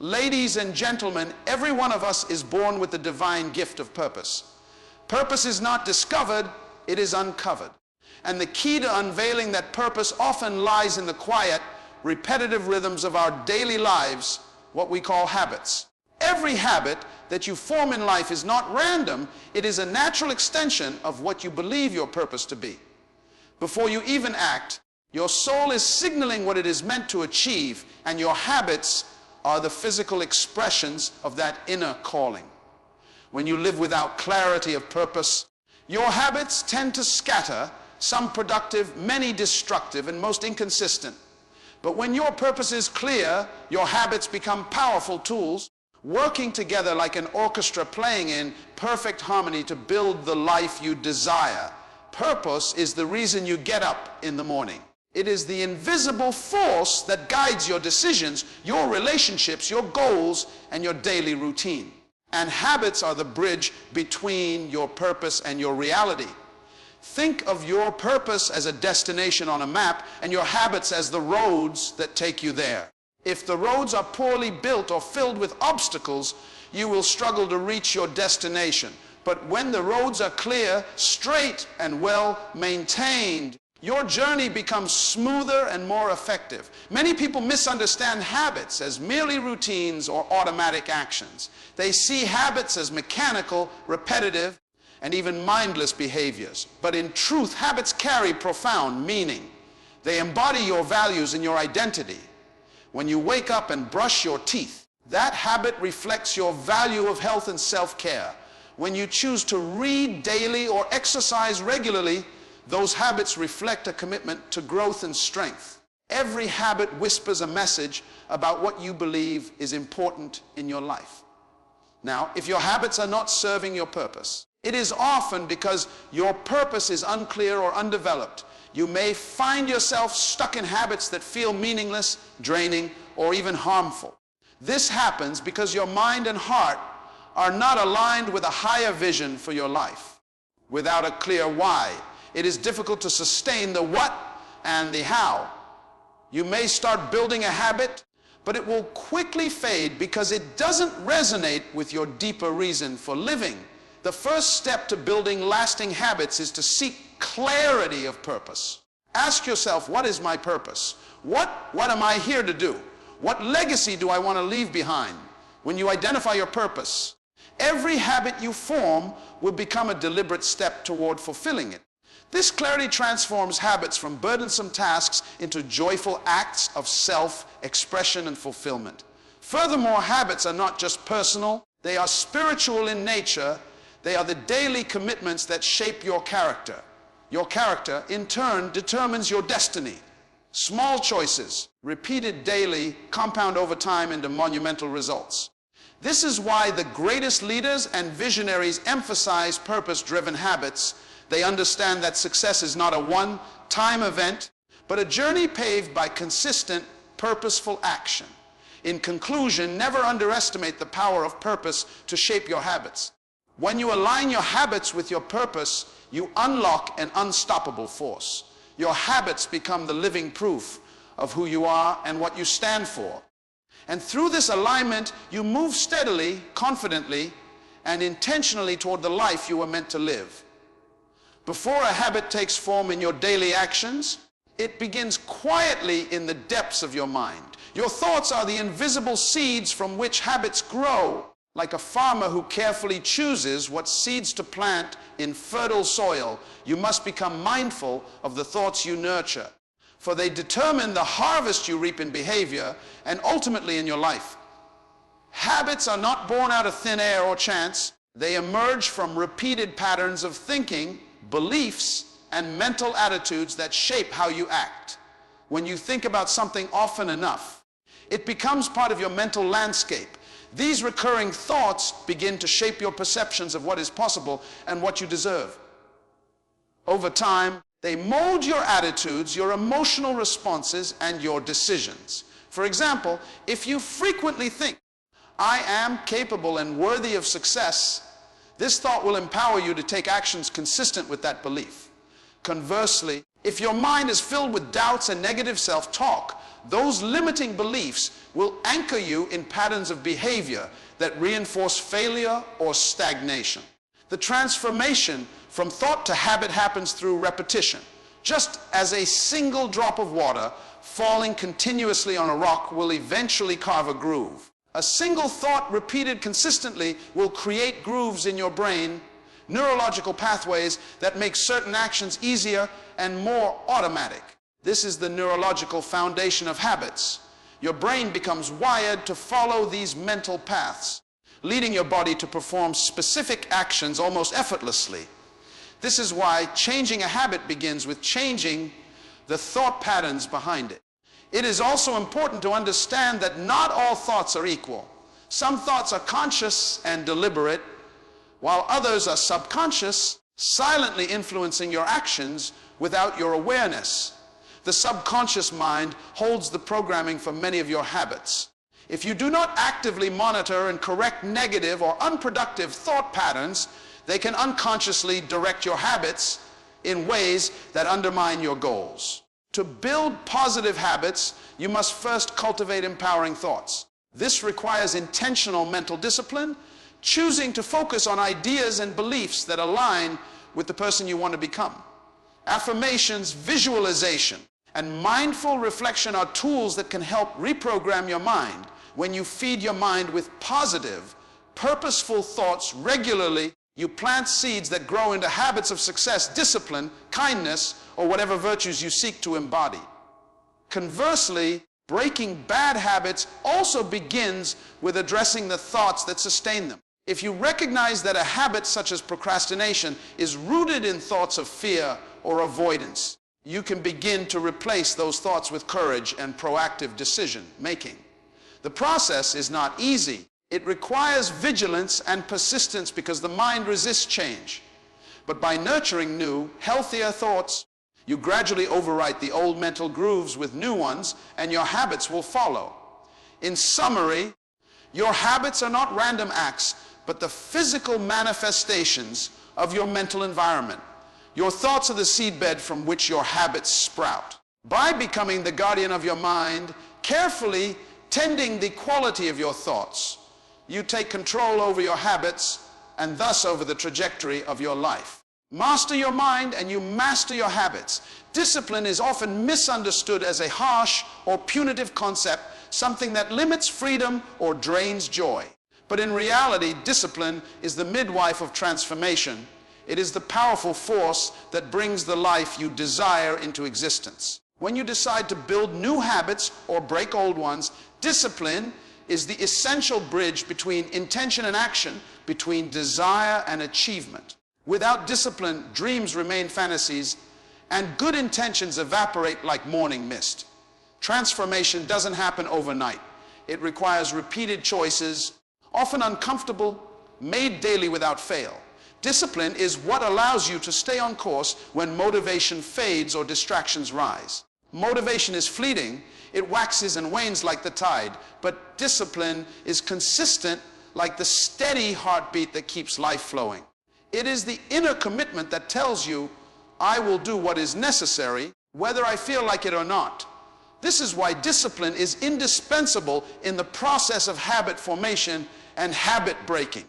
Ladies and gentlemen, every one of us is born with the divine gift of purpose. Purpose is not discovered, it is uncovered. And the key to unveiling that purpose often lies in the quiet, repetitive rhythms of our daily lives, what we call habits. Every habit that you form in life is not random, it is a natural extension of what you believe your purpose to be. Before you even act, your soul is signaling what it is meant to achieve, and your habits are the physical expressions of that inner calling. When you live without clarity of purpose, your habits tend to scatter, some productive, many destructive, and most inconsistent. But when your purpose is clear, your habits become powerful tools, working together like an orchestra playing in perfect harmony to build the life you desire. Purpose is the reason you get up in the morning. It is the invisible force that guides your decisions, your relationships, your goals, and your daily routine. And habits are the bridge between your purpose and your reality. Think of your purpose as a destination on a map and your habits as the roads that take you there. If the roads are poorly built or filled with obstacles, you will struggle to reach your destination. But when the roads are clear, straight, and well maintained, your journey becomes smoother and more effective. Many people misunderstand habits as merely routines or automatic actions. They see habits as mechanical, repetitive, and even mindless behaviors. But in truth, habits carry profound meaning. They embody your values and your identity. When you wake up and brush your teeth, that habit reflects your value of health and self-care. When you choose to read daily or exercise regularly, those habits reflect a commitment to growth and strength. Every habit whispers a message about what you believe is important in your life. Now, if your habits are not serving your purpose, it is often because your purpose is unclear or undeveloped. You may find yourself stuck in habits that feel meaningless, draining, or even harmful. This happens because your mind and heart are not aligned with a higher vision for your life. Without a clear why, it is difficult to sustain the what and the how. You may start building a habit, but it will quickly fade because it doesn't resonate with your deeper reason for living. The first step to building lasting habits is to seek clarity of purpose. Ask yourself, what is my purpose? What am I here to do? What legacy do I want to leave behind? When you identify your purpose, every habit you form will become a deliberate step toward fulfilling it. This clarity transforms habits from burdensome tasks into joyful acts of self-expression and fulfillment. Furthermore, habits are not just personal, they are spiritual in nature. They are the daily commitments that shape your character. Your character, in turn, determines your destiny. Small choices, repeated daily, compound over time into monumental results. This is why the greatest leaders and visionaries emphasize purpose-driven habits. They understand that success is not a one-time event, but a journey paved by consistent, purposeful action. In conclusion, never underestimate the power of purpose to shape your habits. When you align your habits with your purpose, you unlock an unstoppable force. Your habits become the living proof of who you are and what you stand for. And through this alignment, you move steadily, confidently, and intentionally toward the life you were meant to live. Before a habit takes form in your daily actions, it begins quietly in the depths of your mind. Your thoughts are the invisible seeds from which habits grow. Like a farmer who carefully chooses what seeds to plant in fertile soil, you must become mindful of the thoughts you nurture, for they determine the harvest you reap in behavior and ultimately in your life. Habits are not born out of thin air or chance. They emerge from repeated patterns of thinking, beliefs, and mental attitudes that shape how you act. When you think about something often enough, it becomes part of your mental landscape. These recurring thoughts begin to shape your perceptions of what is possible and what you deserve. Over time, they mold your attitudes, your emotional responses, and your decisions. For example, if you frequently think, I am capable and worthy of success, this thought will empower you to take actions consistent with that belief. Conversely, if your mind is filled with doubts and negative self-talk, those limiting beliefs will anchor you in patterns of behavior that reinforce failure or stagnation. The transformation from thought to habit happens through repetition. Just as a single drop of water falling continuously on a rock will eventually carve a groove. A single thought repeated consistently will create grooves in your brain, neurological pathways that make certain actions easier and more automatic. This is the neurological foundation of habits. Your brain becomes wired to follow these mental paths, leading your body to perform specific actions almost effortlessly. This is why changing a habit begins with changing the thought patterns behind it. It is also important to understand that not all thoughts are equal. Some thoughts are conscious and deliberate, while others are subconscious, silently influencing your actions without your awareness. The subconscious mind holds the programming for many of your habits. If you do not actively monitor and correct negative or unproductive thought patterns, they can unconsciously direct your habits in ways that undermine your goals. To build positive habits, you must first cultivate empowering thoughts. This requires intentional mental discipline, choosing to focus on ideas and beliefs that align with the person you want to become. Affirmations, visualization, and mindful reflection are tools that can help reprogram your mind. When you feed your mind with positive, purposeful thoughts regularly, you plant seeds that grow into habits of success, discipline, kindness, or whatever virtues you seek to embody. Conversely, breaking bad habits also begins with addressing the thoughts that sustain them. If you recognize that a habit such as procrastination is rooted in thoughts of fear or avoidance, you can begin to replace those thoughts with courage and proactive decision making. The process is not easy. It requires vigilance and persistence because the mind resists change. But by nurturing new, healthier thoughts, you gradually overwrite the old mental grooves with new ones, and your habits will follow. In summary, your habits are not random acts, but the physical manifestations of your mental environment. Your thoughts are the seedbed from which your habits sprout. By becoming the guardian of your mind, carefully tending the quality of your thoughts, you take control over your habits and thus over the trajectory of your life. Master your mind and you master your habits. Discipline is often misunderstood as a harsh or punitive concept, something that limits freedom or drains joy. But in reality, discipline is the midwife of transformation. It is the powerful force that brings the life you desire into existence. When you decide to build new habits or break old ones, discipline is the essential bridge between intention and action, between desire and achievement. Without discipline, dreams remain fantasies, and good intentions evaporate like morning mist. Transformation doesn't happen overnight. It requires repeated choices, often uncomfortable, made daily without fail. Discipline is what allows you to stay on course when motivation fades or distractions rise. Motivation is fleeting. It waxes and wanes like the tide, but discipline is consistent like the steady heartbeat that keeps life flowing. It is the inner commitment that tells you, I will do what is necessary, whether I feel like it or not. This is why discipline is indispensable in the process of habit formation and habit breaking.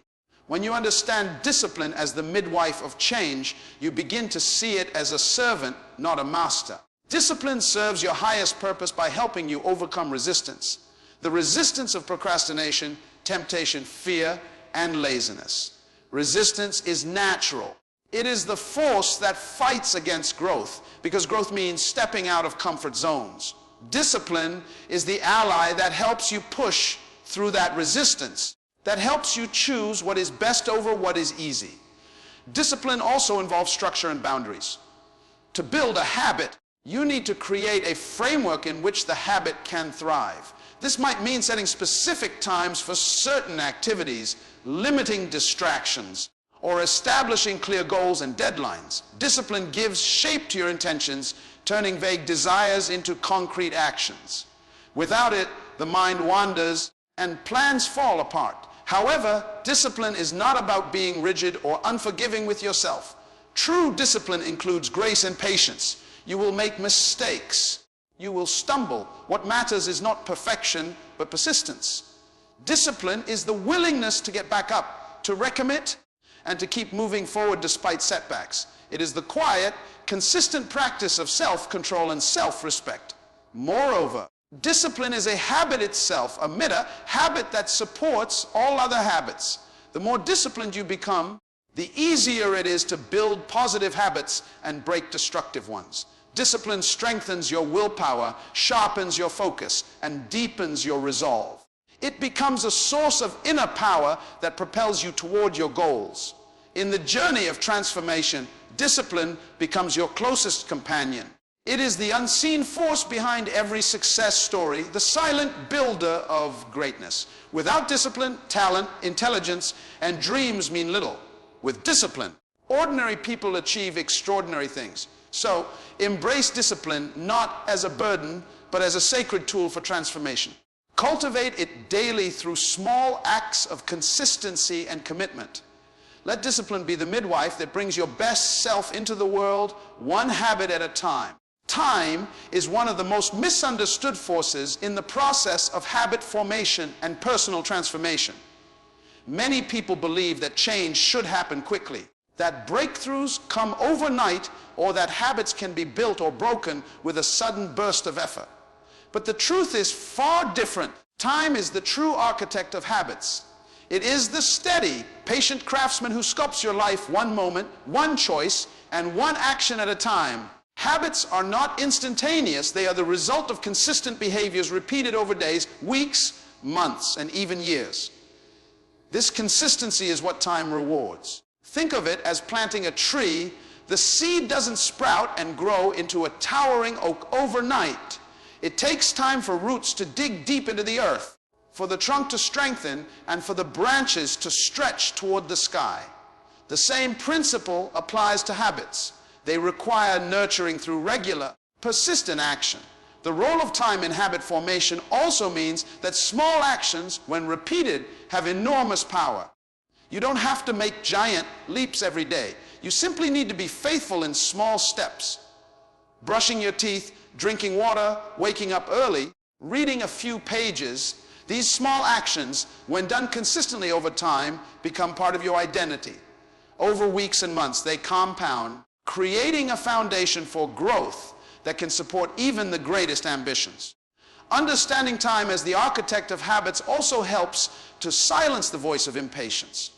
When you understand discipline as the midwife of change, you begin to see it as a servant, not a master. Discipline serves your highest purpose by helping you overcome resistance. The resistance of procrastination, temptation, fear, and laziness. Resistance is natural. It is the force that fights against growth, because growth means stepping out of comfort zones. Discipline is the ally that helps you push through that resistance, that helps you choose what is best over what is easy. Discipline also involves structure and boundaries. To build a habit, you need to create a framework in which the habit can thrive. This might mean setting specific times for certain activities, limiting distractions, or establishing clear goals and deadlines. Discipline gives shape to your intentions, turning vague desires into concrete actions. Without it, the mind wanders and plans fall apart. However, discipline is not about being rigid or unforgiving with yourself. True discipline includes grace and patience. You will make mistakes. You will stumble. What matters is not perfection, but persistence. Discipline is the willingness to get back up, to recommit, and to keep moving forward despite setbacks. It is the quiet, consistent practice of self-control and self-respect. Moreover, discipline is a habit itself, a habit that supports all other habits. The more disciplined you become, the easier it is to build positive habits and break destructive ones. Discipline strengthens your willpower, sharpens your focus, and deepens your resolve. It becomes a source of inner power that propels you toward your goals. In the journey of transformation, discipline becomes your closest companion. It is the unseen force behind every success story, the silent builder of greatness. Without discipline, talent, intelligence, and dreams mean little. With discipline, ordinary people achieve extraordinary things. So, embrace discipline not as a burden, but as a sacred tool for transformation. Cultivate it daily through small acts of consistency and commitment. Let discipline be the midwife that brings your best self into the world, one habit at a time. Time is one of the most misunderstood forces in the process of habit formation and personal transformation. Many people believe that change should happen quickly, that breakthroughs come overnight, or that habits can be built or broken with a sudden burst of effort. But the truth is far different. Time is the true architect of habits. It is the steady, patient craftsman who sculpts your life one moment, one choice, and one action at a time. Habits are not instantaneous. They are the result of consistent behaviors repeated over days, weeks, months, and even years. This consistency is what time rewards. Think of it as planting a tree. The seed doesn't sprout and grow into a towering oak overnight. It takes time for roots to dig deep into the earth, for the trunk to strengthen, and for the branches to stretch toward the sky. The same principle applies to habits. They require nurturing through regular, persistent action. The role of time in habit formation also means that small actions, when repeated, have enormous power. You don't have to make giant leaps every day. You simply need to be faithful in small steps. Brushing your teeth, drinking water, waking up early, reading a few pages. These small actions, when done consistently over time, become part of your identity. Over weeks and months, they compound, creating a foundation for growth that can support even the greatest ambitions. Understanding time as the architect of habits also helps to silence the voice of impatience.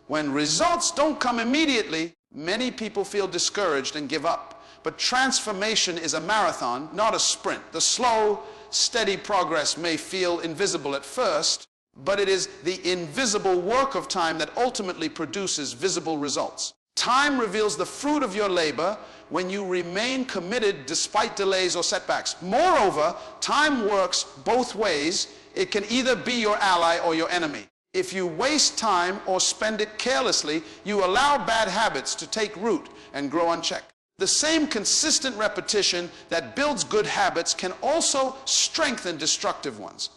When results don't come immediately, many people feel discouraged and give up. But transformation is a marathon, not a sprint. The slow, steady progress may feel invisible at first, but it is the invisible work of time that ultimately produces visible results. Time reveals the fruit of your labor when you remain committed despite delays or setbacks. Moreover, time works both ways. It can either be your ally or your enemy. If you waste time or spend it carelessly, you allow bad habits to take root and grow unchecked. The same consistent repetition that builds good habits can also strengthen destructive ones.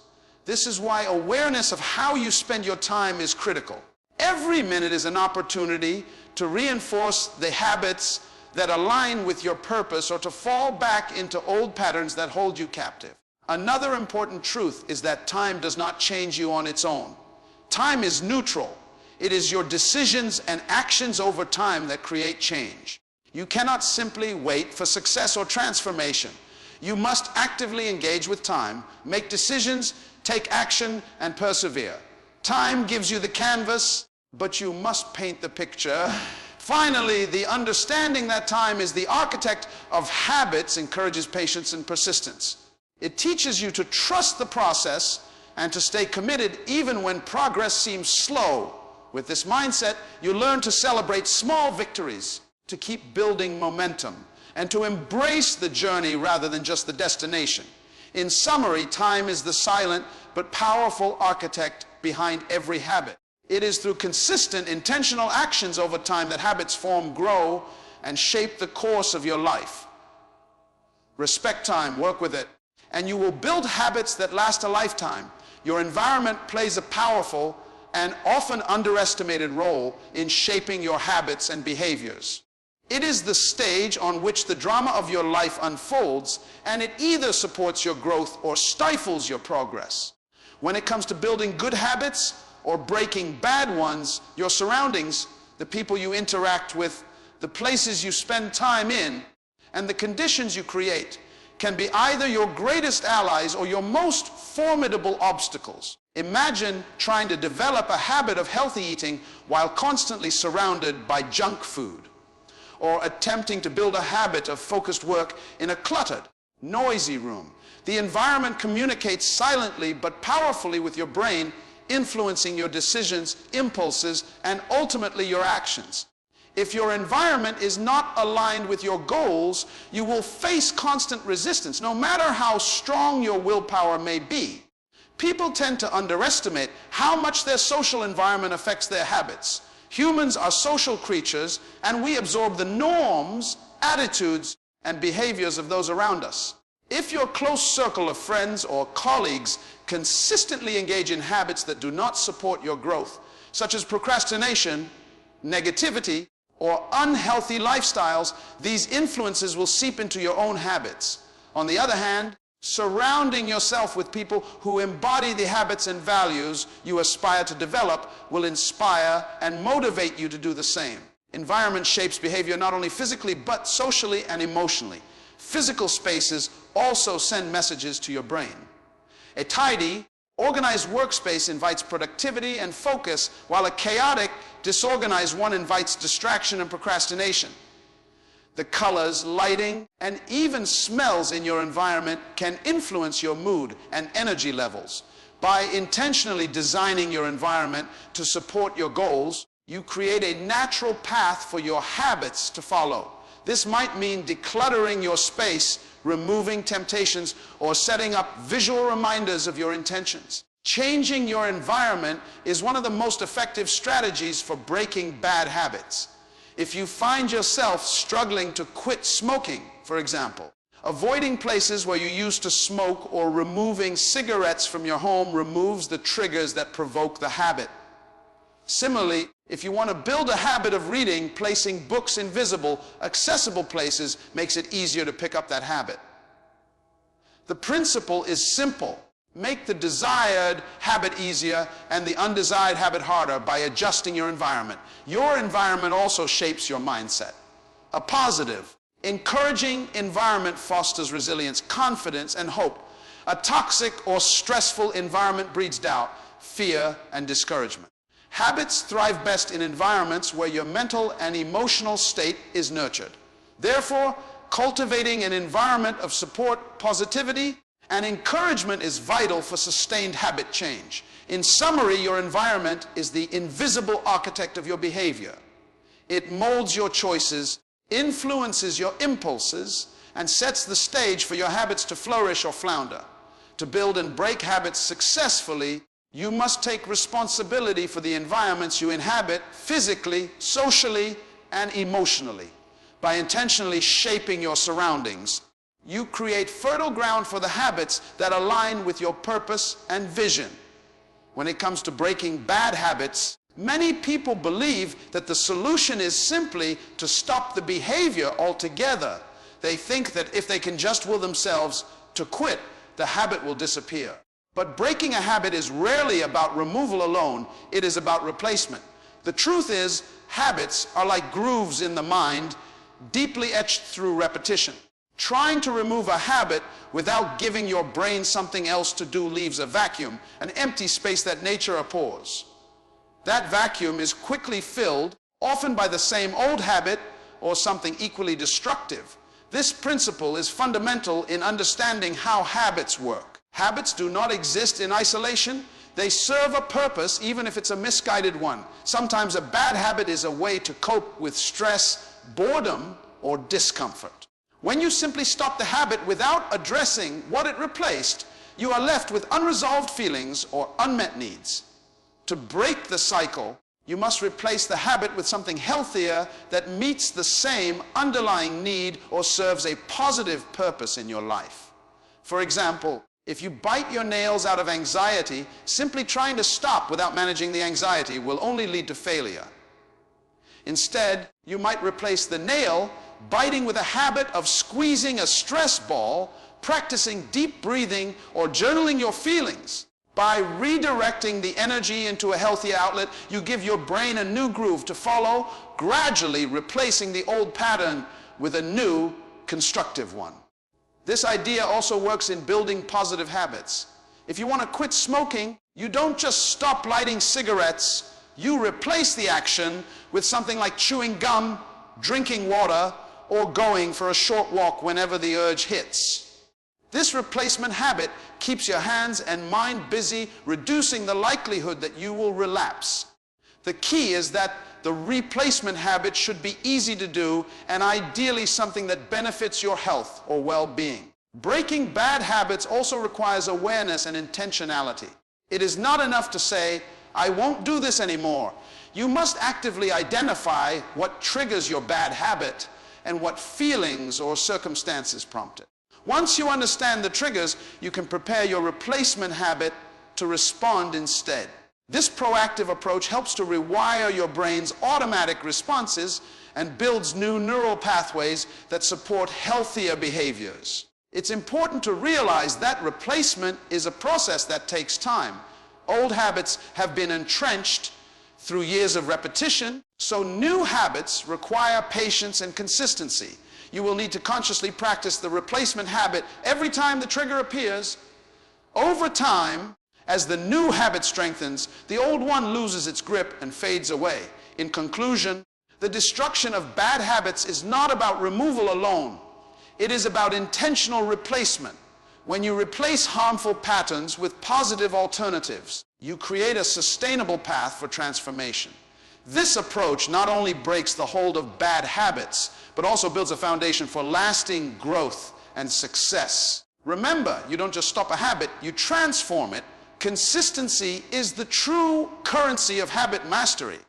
This is why awareness of how you spend your time is critical. Every minute is an opportunity to reinforce the habits that align with your purpose or to fall back into old patterns that hold you captive. Another important truth is that time does not change you on its own. Time is neutral. It is your decisions and actions over time that create change. You cannot simply wait for success or transformation. You must actively engage with time, make decisions, take action, and persevere. Time gives you the canvas, but you must paint the picture. Finally, the understanding that time is the architect of habits encourages patience and persistence. It teaches you to trust the process and to stay committed even when progress seems slow. With this mindset, you learn to celebrate small victories, to keep building momentum, and to embrace the journey rather than just the destination. In summary, time is the silent but powerful architect behind every habit. It is through consistent, intentional actions over time that habits form, grow, and shape the course of your life. Respect time, work with it, and you will build habits that last a lifetime. Your environment plays a powerful and often underestimated role in shaping your habits and behaviors. It is the stage on which the drama of your life unfolds, and it either supports your growth or stifles your progress. When it comes to building good habits or breaking bad ones, your surroundings, the people you interact with, the places you spend time in, and the conditions you create can be either your greatest allies or your most formidable obstacles. Imagine trying to develop a habit of healthy eating while constantly surrounded by junk food, or attempting to build a habit of focused work in a cluttered, noisy room. The environment communicates silently but powerfully with your brain, influencing your decisions, impulses, and ultimately your actions. If your environment is not aligned with your goals, you will face constant resistance, no matter how strong your willpower may be. People tend to underestimate how much their social environment affects their habits. Humans are social creatures, and we absorb the norms, attitudes, and behaviors of those around us. If your close circle of friends or colleagues consistently engage in habits that do not support your growth, such as procrastination, negativity, or unhealthy lifestyles, these influences will seep into your own habits. On the other hand, surrounding yourself with people who embody the habits and values you aspire to develop will inspire and motivate you to do the same. Environment shapes behavior not only physically but socially and emotionally. Physical spaces also send messages to your brain. A tidy, organized workspace invites productivity and focus, while a chaotic, disorganized one invites distraction and procrastination. The colors, lighting, and even smells in your environment can influence your mood and energy levels. By intentionally designing your environment to support your goals, you create a natural path for your habits to follow. This might mean decluttering your space, removing temptations, or setting up visual reminders of your intentions. Changing your environment is one of the most effective strategies for breaking bad habits. If you find yourself struggling to quit smoking, for example, avoiding places where you used to smoke or removing cigarettes from your home removes the triggers that provoke the habit. Similarly, if you want to build a habit of reading, placing books in visible, accessible places makes it easier to pick up that habit. The principle is simple. Make the desired habit easier and the undesired habit harder by adjusting your environment. Your environment also shapes your mindset. A positive, encouraging environment fosters resilience, confidence, and hope. A toxic or stressful environment breeds doubt, fear, and discouragement. Habits thrive best in environments where your mental and emotional state is nurtured. Therefore, cultivating an environment of support, positivity, and encouragement is vital for sustained habit change. In summary, your environment is the invisible architect of your behavior. It molds your choices, influences your impulses, and sets the stage for your habits to flourish or flounder. To build and break habits successfully, you must take responsibility for the environments you inhabit physically, socially, and emotionally. By intentionally shaping your surroundings, you create fertile ground for the habits that align with your purpose and vision. When it comes to breaking bad habits, many people believe that the solution is simply to stop the behavior altogether. They think that if they can just will themselves to quit, the habit will disappear. But breaking a habit is rarely about removal alone. It is about replacement. The truth is, habits are like grooves in the mind, deeply etched through repetition. Trying to remove a habit without giving your brain something else to do leaves a vacuum, an empty space that nature abhors. That vacuum is quickly filled, often by the same old habit or something equally destructive. This principle is fundamental in understanding how habits work. Habits do not exist in isolation. They serve a purpose, even if it's a misguided one. Sometimes a bad habit is a way to cope with stress, boredom, or discomfort. When you simply stop the habit without addressing what it replaced, you are left with unresolved feelings or unmet needs. To break the cycle, you must replace the habit with something healthier that meets the same underlying need or serves a positive purpose in your life. For example, if you bite your nails out of anxiety, simply trying to stop without managing the anxiety will only lead to failure. Instead, you might replace the nail biting with a habit of squeezing a stress ball, practicing deep breathing, or journaling your feelings. By redirecting the energy into a healthy outlet, you give your brain a new groove to follow, gradually replacing the old pattern with a new, constructive one. This idea also works in building positive habits. If you want to quit smoking, you don't just stop lighting cigarettes, you replace the action with something like chewing gum, drinking water, or going for a short walk whenever the urge hits. This replacement habit keeps your hands and mind busy, reducing the likelihood that you will relapse. The key is that the replacement habit should be easy to do and ideally something that benefits your health or well-being. Breaking bad habits also requires awareness and intentionality. It is not enough to say, "I won't do this anymore." You must actively identify what triggers your bad habit and what feelings or circumstances prompt it. Once you understand the triggers, you can prepare your replacement habit to respond instead. This proactive approach helps to rewire your brain's automatic responses and builds new neural pathways that support healthier behaviors. It's important to realize that replacement is a process that takes time. Old habits have been entrenched through years of repetition, so new habits require patience and consistency. You will need to consciously practice the replacement habit every time the trigger appears. Over time, as the new habit strengthens, the old one loses its grip and fades away. In conclusion, the destruction of bad habits is not about removal alone. It is about intentional replacement. When you replace harmful patterns with positive alternatives, you create a sustainable path for transformation. This approach not only breaks the hold of bad habits, but also builds a foundation for lasting growth and success. Remember, you don't just stop a habit, you transform it. Consistency is the true currency of habit mastery.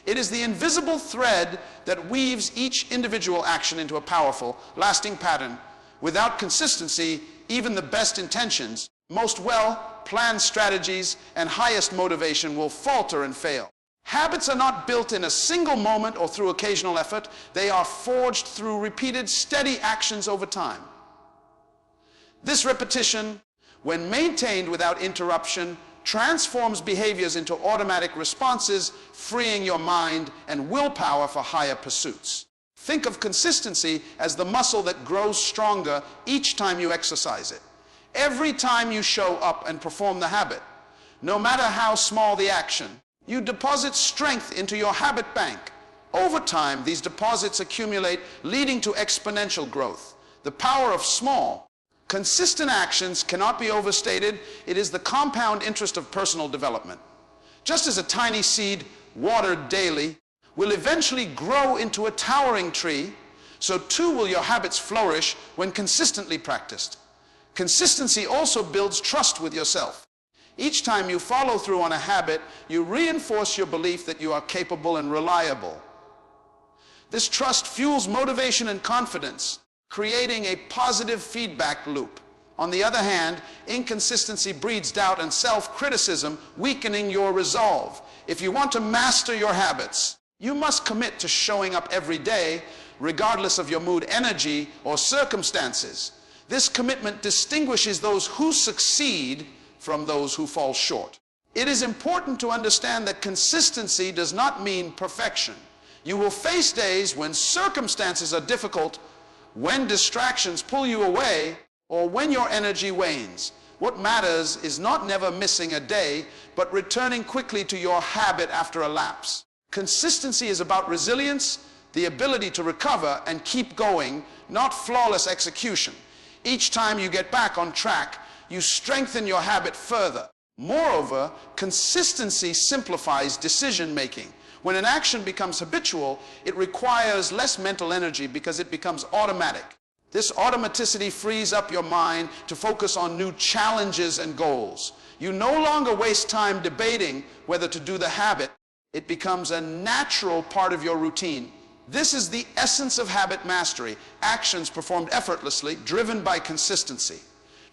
It is the invisible thread that weaves each individual action into a powerful, lasting pattern. Without consistency, even the best intentions, most well-planned strategies, and highest motivation will falter and fail. Habits are not built in a single moment or through occasional effort. They are forged through repeated, steady actions over time. This repetition, when maintained without interruption, transforms behaviors into automatic responses, freeing your mind and willpower for higher pursuits. Think of consistency as the muscle that grows stronger each time you exercise it. Every time you show up and perform the habit, no matter how small the action, you deposit strength into your habit bank. Over time, these deposits accumulate, leading to exponential growth. The power of small, consistent actions cannot be overstated. It is the compound interest of personal development. Just as a tiny seed, watered daily, will eventually grow into a towering tree, so too will your habits flourish when consistently practiced. Consistency also builds trust with yourself. Each time you follow through on a habit, you reinforce your belief that you are capable and reliable. This trust fuels motivation and confidence, creating a positive feedback loop. On the other hand, inconsistency breeds doubt and self-criticism, weakening your resolve. If you want to master your habits, you must commit to showing up every day, regardless of your mood, energy, or circumstances. This commitment distinguishes those who succeed from those who fall short. It is important to understand that consistency does not mean perfection. You will face days when circumstances are difficult, when distractions pull you away, or when your energy wanes. What matters is not never missing a day, but returning quickly to your habit after a lapse. Consistency is about resilience, the ability to recover and keep going, not flawless execution. Each time you get back on track, you strengthen your habit further. Moreover, consistency simplifies decision-making. When an action becomes habitual, it requires less mental energy because it becomes automatic. This automaticity frees up your mind to focus on new challenges and goals. You no longer waste time debating whether to do the habit. It becomes a natural part of your routine. This is the essence of habit mastery, actions performed effortlessly, driven by consistency.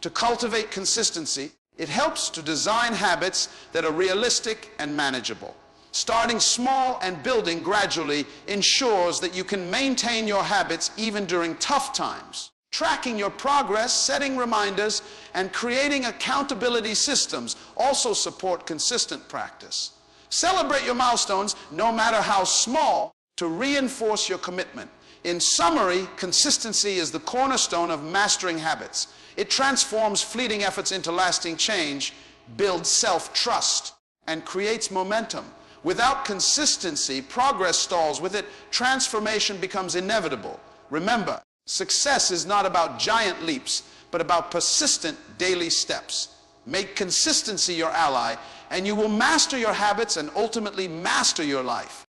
To cultivate consistency, it helps to design habits that are realistic and manageable. Starting small and building gradually ensures that you can maintain your habits even during tough times. Tracking your progress, setting reminders, and creating accountability systems also support consistent practice. Celebrate your milestones, no matter how small, to reinforce your commitment. In summary, consistency is the cornerstone of mastering habits. It transforms fleeting efforts into lasting change, builds self-trust, and creates momentum. Without consistency, progress stalls. With it, transformation becomes inevitable. Remember, success is not about giant leaps, but about persistent daily steps. Make consistency your ally, and you will master your habits and ultimately master your life.